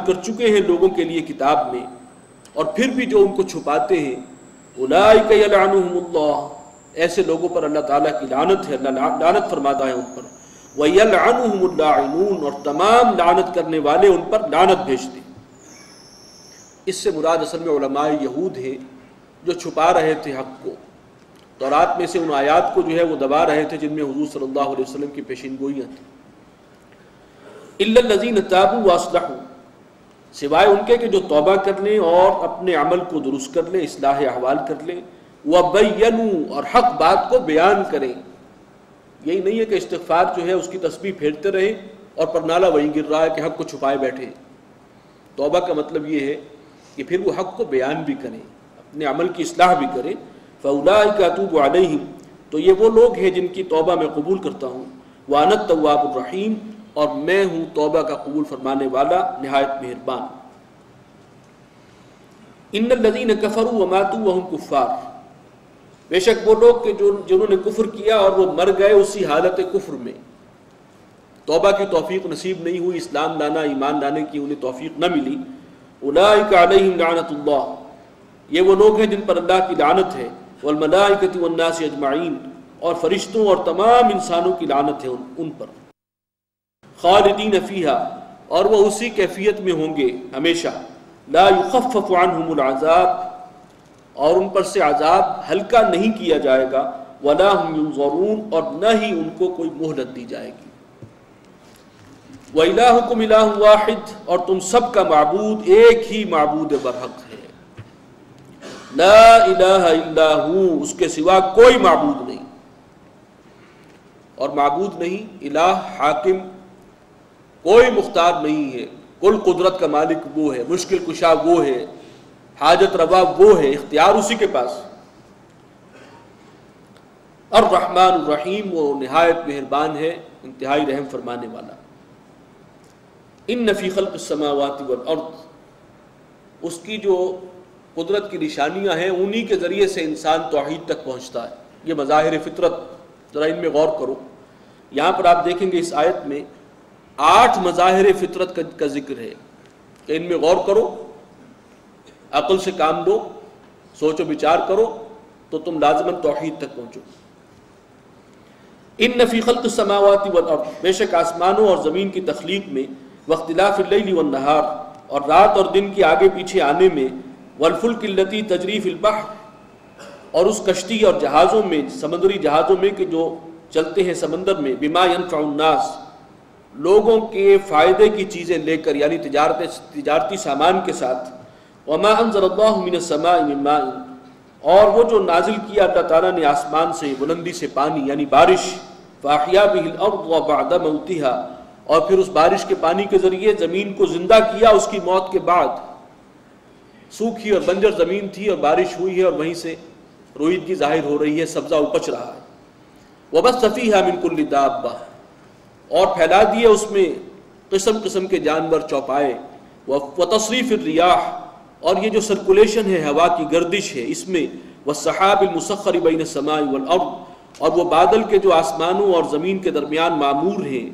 کر چکے ہیں لوگوں کے لیے کتاب میں، اور پھر بھی جو ان کو چھپاتے ہیں، اولئک یلعنہم اللہ، ایسے لوگوں پر اللہ تعالیٰ کی لعنت ہے، اللہ لعنت فرماتا ہے ان پر، ویلعنہم اللاعنون، اور تمام لعنت کرنے والے ان پر لعنت بھیجتے ہیں۔ اس سے مراد اصل میں علماء یہود ہیں جو چھپا رہے تھے حق کو، تورات میں سے ان آیات کو جو ہے وہ دبا رہے تھے جن میں حضور صلی اللہ علیہ وسلم کی پیشین گوئیاں تھیں۔ الا الذین تابوا واصلحوا، سوائے ان کے کہ جو توبہ کر لیں اور اپنے عمل کو درست کر لیں، اصلاح احوال کر لیں، وبینوا، اور حق بات کو بیان کریں۔ یہی نہیں ہے کہ استغفار جو ہے اس کی تسبیح پھیرتے رہیں اور پرنالہ وہیں گر رہا ہے کہ حق کو چھپائے بیٹھے۔ توبہ کا مطلب یہ ہے کہ پھر وہ حق کو بیان بھی کریں، اپنے عمل کی اصلاح بھی کریں۔ فاولئک اتوب علیہم، تو یہ وہ لوگ ہیں جن کی توبہ میں قبول کرتا ہوں، وانا التواب الرحیم، اور میں ہوں توبہ کا قبول فرمانے والا، نہایت مہربان۔ ان الذین کفروا وماتوا وهم کفار، بے شک وہ لوگ کہ جنہوں نے کفر کیا اور وہ مر گئے اسی حالت کفر میں، توبہ کی توفیق نصیب نہیں ہوئی، اسلام لانا، ایمان لانے کی انہیں توفیق نہ ملی، اولئک علیہم لعنت اللہ، یہ وہ لوگ ہیں جن پر اللہ کی لعنت ہے، والملائکۃ والناس اجمعین، اور فرشتوں اور تمام انسانوں کی لعنت ہے ان پر، خالدین فیہا، اور وہ اسی کیفیت میں ہوں گے ہمیشہ، لا یخفف عنہم العذاب، اور ان پر سے عذاب ہلکا نہیں کیا جائے گا، ولا ہم ینظرون، اور نہ ہی ان کو کوئی مہلت دی جائے گی۔ وَإِلَٰهُكُمْ إِلَٰهٌ وَاحِدٌ، اور تم سب کا معبود ایک ہی معبود برحق ہے، لا الہ الا ہو، اس کے سوا کوئی معبود نہیں، اور معبود نہیں، الہ حاکم، کوئی مختار نہیں ہے، کل قدرت کا مالک وہ ہے، مشکل کشا وہ ہے، حاجت روا وہ ہے، اختیار اسی کے پاس۔ الرحمن الرحیم، وہ نہایت مہربان ہے، انتہائی رحم فرمانے والا۔ ان فی خلق السماوات والارض، اس کی جو قدرت کی نشانیاں ہیں انہی کے ذریعے سے انسان توحید تک پہنچتا ہے۔ یہ مظاہر فطرت، ذرا ان میں غور کرو۔ یہاں پر آپ دیکھیں گے اس آیت میں 8 مظاہر فطرت کا ذکر ہے کہ ان میں غور کرو، عقل سے کام لو، سوچ و بچار کرو تو تم لازماً توحید تک پہنچو۔ ان فی خلق السماوات والارض، بے شک آسمانوں اور زمین کی تخلیق میں، واختلاف اللیل والنہار، اور رات اور دن کے آگے پیچھے آنے میں، والفلک التی تجری فی البحر، اور اس کشتی اور جہازوں میں، سمندری جہازوں میں کہ جو چلتے ہیں سمندر میں، بما ینفع الناس، لوگوں کے فائدے کی چیزیں لے کر، یعنی تجارتی سامان کے ساتھ، وما انزل اللہ من السماء من ماء، اور وہ جو نازل کیا اللہ تعالیٰ نے آسمان سے بلندی سے پانی، یعنی بارش، فاحیا بہ الارض بعد موتها، اور پھر اس بارش کے پانی کے ذریعے زمین کو زندہ کیا اس کی موت کے بعد۔ سوکھی اور بنجر زمین تھی اور بارش ہوئی ہے اور وہیں سے روئیدگی ظاہر ہو رہی ہے، سبزہ اپج رہا ہے۔ وبث فیہا من کل دابہ، اور پھیلا دیے اس میں قسم قسم کے جانور چوپائے، وتصریف الریاح، اور یہ جو سرکولیشن ہے، ہوا کی گردش ہے اس میں، والسحاب المسخر بین السماء والارض، اور وہ بادل کے جو آسمانوں اور زمین کے درمیان معمور ہیں،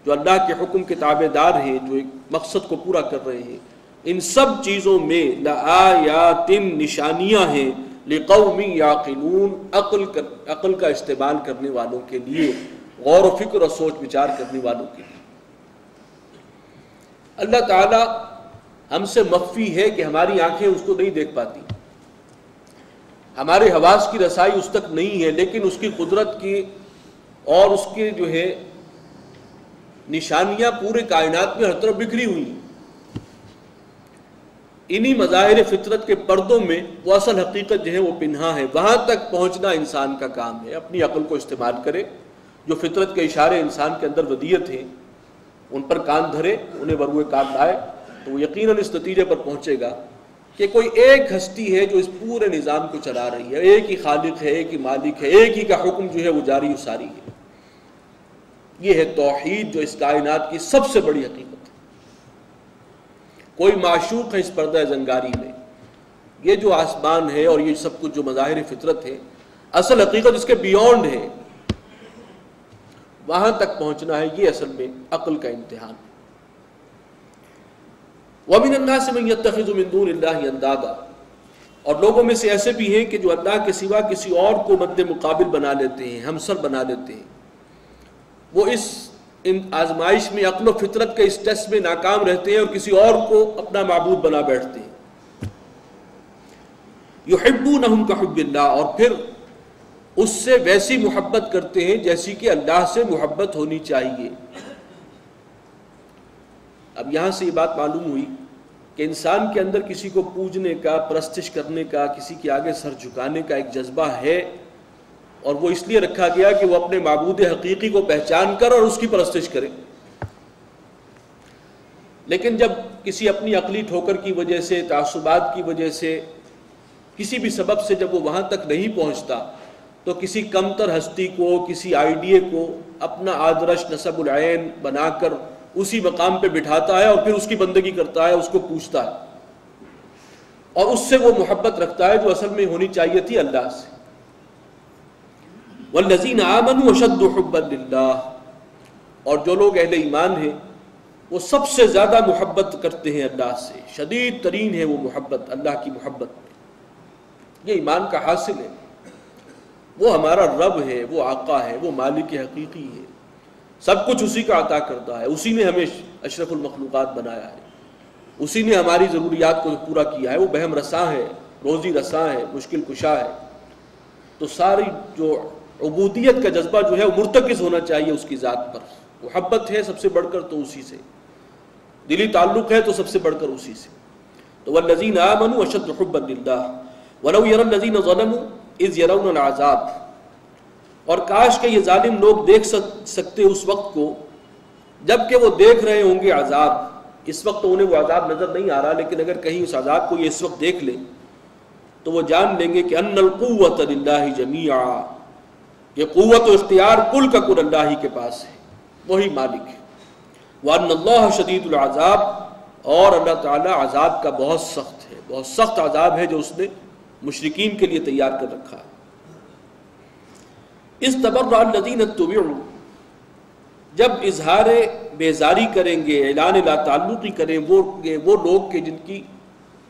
جو اللہ کے حکم کے تابع دار ہیں، جو ایک مقصد کو پورا کر رہے ہیں، ان سب چیزوں میں لآیات، نشانیاں ہیں، لقوم یعقلون، عقل کا استعمال کرنے والوں کے لیے، غور و فکر اور سوچ بچار کرنے والوں کے لیے۔ اللہ تعالی ہم سے مخفی ہے کہ ہماری آنکھیں اس کو نہیں دیکھ پاتی، ہمارے حواس کی رسائی اس تک نہیں ہے، لیکن اس کی قدرت کی اور اس کی جو ہے نشانیاں پورے کائنات میں ہر طرف بکھری ہوئی ہیں۔ انہی مظاہر فطرت کے پردوں میں وہ اصل حقیقت جو ہے وہ پنہا ہے، وہاں تک پہنچنا انسان کا کام ہے۔ اپنی عقل کو استعمال کرے، جو فطرت کے اشارے انسان کے اندر ودیت ہیں ان پر کان دھرے، انہیں بروئے کار لائے، تو وہ یقیناً اس نتیجے پر پہنچے گا کہ کوئی ایک ہستی ہے جو اس پورے نظام کو چلا رہی ہے، ایک ہی خالق ہے، ایک ہی مالک ہے، ایک ہی کا حکم جو ہے وہ جاری و ساری ہے۔ یہ ہے توحید، جو اس کائنات کی سب سے بڑی حقیقت ہے۔ کوئی معشوق ہے اس پردہ زنگاری میں، یہ جو آسمان ہے اور یہ سب کچھ جو مظاہر فطرت ہے، اصل حقیقت اس کے بیونڈ ہے، وہاں تک پہنچنا ہے۔ یہ اصل میں عقل کا امتحان ہے۔ وَمِنَ النَّاسِ مَن يَتَّخِذُ مِن دُونِ اللَّهِ أَندَادًا، اور لوگوں میں سے ایسے بھی ہیں کہ جو اللہ کے سوا کسی اور کو مد مقابل بنا لیتے ہیں، ہمسر بنا لیتے ہیں۔ وہ اس آزمائش میں عقل و فطرت کے اس ٹیسٹ میں ناکام رہتے ہیں اور کسی اور کو اپنا معبود بنا بیٹھتے ہیں۔ يُحِبُّونَهُمْ كَحُبِّ اللَّهِ، اور پھر اس سے ویسی محبت کرتے ہیں جیسی کہ اللہ سے محبت ہونی چاہیے۔ اب یہاں سے یہ بات معلوم ہوئی کہ انسان کے اندر کسی کو پوجنے کا، پرستش کرنے کا، کسی کے آگے سر جھکانے کا ایک جذبہ ہے، اور وہ اس لیے رکھا گیا کہ وہ اپنے معبود حقیقی کو پہچان کر اور اس کی پرستش کرے۔ لیکن جب کسی اپنی عقلی ٹھوکر کی وجہ سے، تعصبات کی وجہ سے، کسی بھی سبب سے جب وہ وہاں تک نہیں پہنچتا تو کسی کمتر ہستی کو، کسی آئیڈیے کو اپنا آدرش نصب العین بنا کر اسی مقام پہ بٹھاتا ہے اور پھر اس کی بندگی کرتا ہے، اس کو پوچھتا ہے، اور اس سے وہ محبت رکھتا ہے جو اصل میں ہونی چاہیے تھی اللہ سے۔ وَالَّذِينَ آمَنُوا أَشَدُّ حُبًّا لِلَّهِ، اور جو لوگ اہل ایمان ہیں وہ سب سے زیادہ محبت کرتے ہیں اللہ سے، شدید ترین ہے وہ محبت اللہ کی محبت۔ یہ ایمان کا حاصل ہے، وہ ہمارا رب ہے، وہ آقا ہے، وہ مالک حقیقی ہے، سب کچھ اسی کا عطا کرتا ہے، اسی نے ہمیں اشرف المخلوقات بنایا ہے، اسی نے ہماری ضروریات کو پورا کیا ہے، وہ بہم رساں ہے، روزی رساں ہے، مشکل کشا ہے۔ تو ساری جو عبودیت کا جذبہ جو ہے وہ مرتکز ہونا چاہیے اس کی ذات پر۔ محبت ہے سب سے بڑھ کر تو اسی سے، دلی تعلق ہے تو سب سے بڑھ کر اسی سے۔ تو والذین آمنوا اشد حبا للہ ولو یری الذین ظلموا اذ یرون العذاب، اور کاش کہ یہ ظالم لوگ دیکھ سکتے اس وقت کو جب کہ وہ دیکھ رہے ہوں گے عذاب۔ اس وقت تو انہیں وہ عذاب نظر نہیں آ رہا، لیکن اگر کہیں اس عذاب کو یہ اس وقت دیکھ لیں تو وہ جان لیں گے کہ ان القوۃ للہ جمیعا، یہ قوت و اختیار کل کا کل اللہ ہی کے پاس ہے، وہی مالک ہے۔ وَأَنَّ اللَّهَ شَدِيدُ الْعَذَابِ، اور اللہ تعالیٰ عذاب کا بہت سخت ہے، بہت سخت عذاب ہے جو اس نے مشرکین کے لیے تیار کر رکھا ہے۔ اِسْتَبَرَّأَ الَّذِينَ اتُّبِعُوا، جب اظہار بیزاری کریں گے، اعلان لا تعلقی کریں وہ لوگ کہ جن کی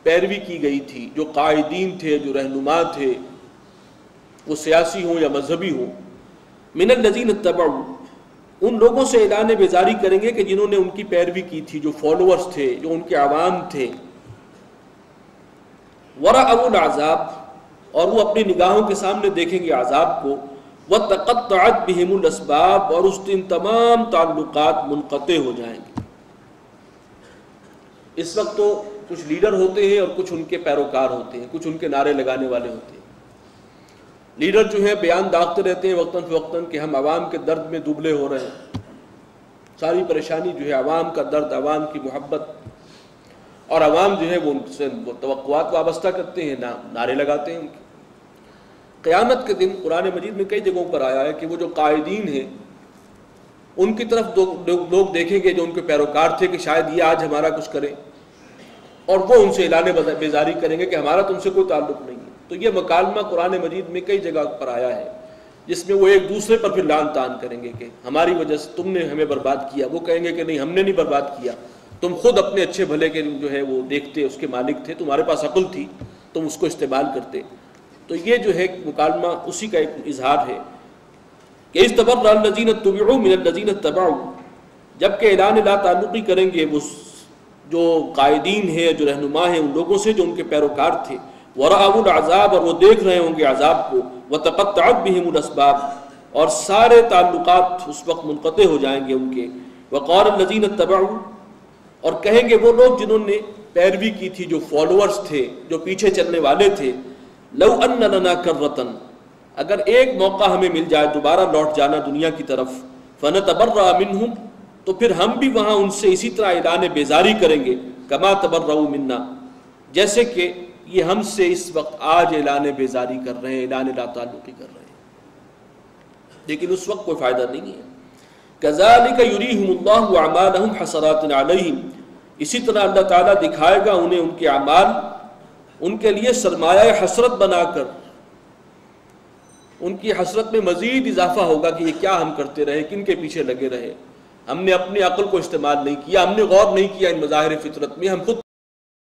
پیروی کی گئی تھی، جو قائدین تھے، جو رہنما تھے، وہ سیاسی ہوں یا مذہبی ہوں، من الذین اتبعوا، ان لوگوں سے اعلان بیزاری کریں گے کہ جنہوں نے ان کی پیروی کی تھی، جو فالوورز تھے، جو ان کے عوام تھے۔ ورأوا العذاب، اور وہ اپنی نگاہوں کے سامنے دیکھیں گے عذاب کو۔ وتقطعت بهم الاسباب، اور اس دن تمام تعلقات منقطع ہو جائیں گے۔ اس وقت تو کچھ لیڈر ہوتے ہیں اور کچھ ان کے پیروکار ہوتے ہیں، کچھ ان کے نعرے لگانے والے ہوتے ہیں۔ لیڈر جو ہے بیان داغتے رہتے ہیں وقتاً فوقتاً کہ ہم عوام کے درد میں دبلے ہو رہے ہیں، ساری پریشانی جو ہے عوام کا درد، عوام کی محبت، اور عوام جو ہے وہ ان سے توقعات وابستہ کرتے ہیں، نعرے لگاتے ہیں ان کے۔ قیامت کے دن قرآن مجید میں کئی جگہوں پر آیا ہے کہ وہ جو قائدین ہیں ان کی طرف لوگ دیکھیں گے جو ان کے پیروکار تھے کہ شاید یہ آج ہمارا کچھ کریں، اور وہ ان سے اعلان بیزاری کریں گے کہ ہمارا تم سے کوئی تعلق نہیں ہے۔ تو یہ مکالمہ قرآن مجید میں کئی جگہ پر آیا ہے جس میں وہ ایک دوسرے پر پھر لعن طعن کریں گے کہ ہماری وجہ سے تم نے ہمیں برباد کیا، وہ کہیں گے کہ نہیں ہم نے نہیں برباد کیا، تم خود اپنے اچھے بھلے کے جو ہے وہ دیکھتے، اس کے مالک تھے، تمہارے پاس عقل تھی، تم اس کو استعمال کرتے۔ تو یہ جو ہے مکالمہ اسی کا ایک اظہار ہے کہ اِسْتَبَرَّأَ الَّذِينَ اتُّبِعُوا مِنَ الَّذِينَ اتَّبَعُوا، جب کہ اعلان لا تعلقی کریں گے وہ جو قائدین ہیں، جو رہنما ہیں، ان لوگوں سے جو ان کے پیروکار تھے۔ وَرَأَوُا الْعَذَابَ، اور وہ دیکھ رہے ہوں گے عذاب کو۔ وَتَقَطَّعَتْ بِهِمُ الْأَسْبَابُ، اور سارے تعلقات اس وقت منقطع ہو جائیں گے ان کے۔ وَقَالَ الَّذِينَ اتَّبَعُوا، اور کہیں گے وہ لوگ جنہوں نے پیروی کی تھی، جو فالوورز تھے، جو پیچھے چلنے والے تھے، لَوْ أَنَّ لَنَا كَرَّةً، اگر ایک موقع ہمیں مل جائے دوبارہ لوٹ جانا دنیا کی طرف، فَنَتَبَرَّأَ مِنْهُمْ، تو پھر ہم بھی وہاں ان سے اسی طرح اعلان بیزاری کریں گے، کما تبرؤوا منا، جیسے کہ یہ ہم سے اس وقت آج اعلان بیزاری کر رہے ہیں، اعلان لا تعلقی کر رہے ہیں، لیکن اس وقت کوئی فائدہ نہیں ہے۔ كَذَلِكَ يُرِيهِمُ اللَّهُ أَعْمَالَهُمْ حَسَرَاتٍ عَلَيْهِمْ، اسی طرح اللہ تعالیٰ دکھائے گا انہیں ان کے اعمال ان کے لیے سرمایہ حسرت بنا کر، ان کی حسرت میں مزید اضافہ ہوگا کہ یہ کیا ہم کرتے رہے، کن کے پیچھے لگے رہے، ہم نے اپنی عقل کو استعمال نہیں کیا، ہم نے غور نہیں کیا ان مظاہر فطرت میں، ہم خود